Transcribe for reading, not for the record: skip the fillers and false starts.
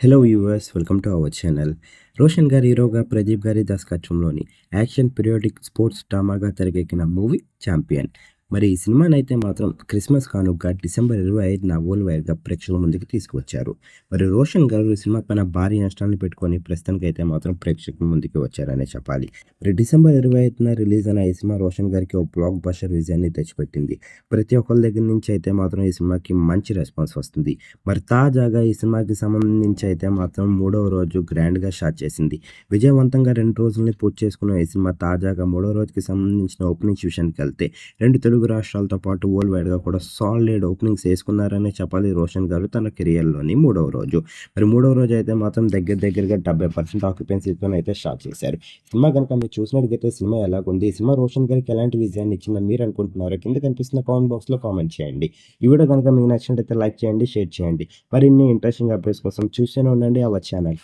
Hello viewers, welcome to our channel. Roshan గారి హీరోగా, ప్రదీప్ గారి దర్శకత్వంలోని యాక్షన్ పీరియాడిక్ స్పోర్ట్స్ డ్రామాగా తెరకెక్కిన మూవీ ఛాంపియన్. మరి ఈ సినిమానైతే మాత్రం క్రిస్మస్ కానుకగా డిసెంబర్ 25న వరల్డ్ వైడ్‌గా ప్రేక్షకుల ముందుకు తీసుకువచ్చారు. మరి రోషన్ గారు ఈ సినిమా పైన భారీ నష్టాన్ని పెట్టుకొని ప్రస్తుతానికైతే మాత్రం ప్రేక్షకుల ముందుకు వచ్చారనే చెప్పాలి. మరి డిసెంబర్ 25న రిలీజ్ అయిన ఈ సినిమా రోషన్ గారికి ఒక బ్లాక్ బస్టర్ విజయాన్ని తెచ్చిపెట్టింది. ప్రతి ఒక్కళ్ళ దగ్గర నుంచి అయితే మాత్రం ఈ సినిమాకి మంచి రెస్పాన్స్ వస్తుంది. మరి తాజాగా ఈ సినిమాకి సంబంధించి అయితే మాత్రం మూడవ రోజు గ్రాండ్‌గా స్టార్ట్ చేసింది. విజయవంతంగా 2 రోజుల్ని పూర్తి చేసుకున్న ఈ సినిమా తాజాగా మూడో రోజుకి సంబంధించిన ఓపెనింగ్స్ విషయానికెళ్తే 2 తెలుగు రాష్ట్రాలతో పాటు వరల్డ్ వైడ్‌గా కూడా సాలిడ్ ఓపెనింగ్స్ చేసుకున్నారనే చెప్పాలి రోషన్ గారు తన కెరియర్‌లోని మూడవ రోజు. మరి మూడవ రోజు అయితే మాత్రం దగ్గరగా 70% ఆక్యుపెన్సీతోనైతే స్టార్ట్ చేశారు. సినిమా గనుక మీరు చూసినట్టుగైతే సినిమా ఎలాగుంది? ఈ సినిమా రోషన్ గారికి ఎలాంటి విజయాన్ని ఇచ్చిందని మీరు అనుకుంటున్నారో కింద కనిపిస్తున్న కామెంట్ బాక్స్‌లో కామెంట్ చేయండి. ఈ వీడియో గనుక మీకు నచ్చినట్టయితే లైక్ చేయండి, షేర్ చేయండి. మరిన్ని ఇంట్రెస్టింగ్ అప్డేట్స్ కోసం చూస్తూనే ఉండండి అవర్ ఛానల్.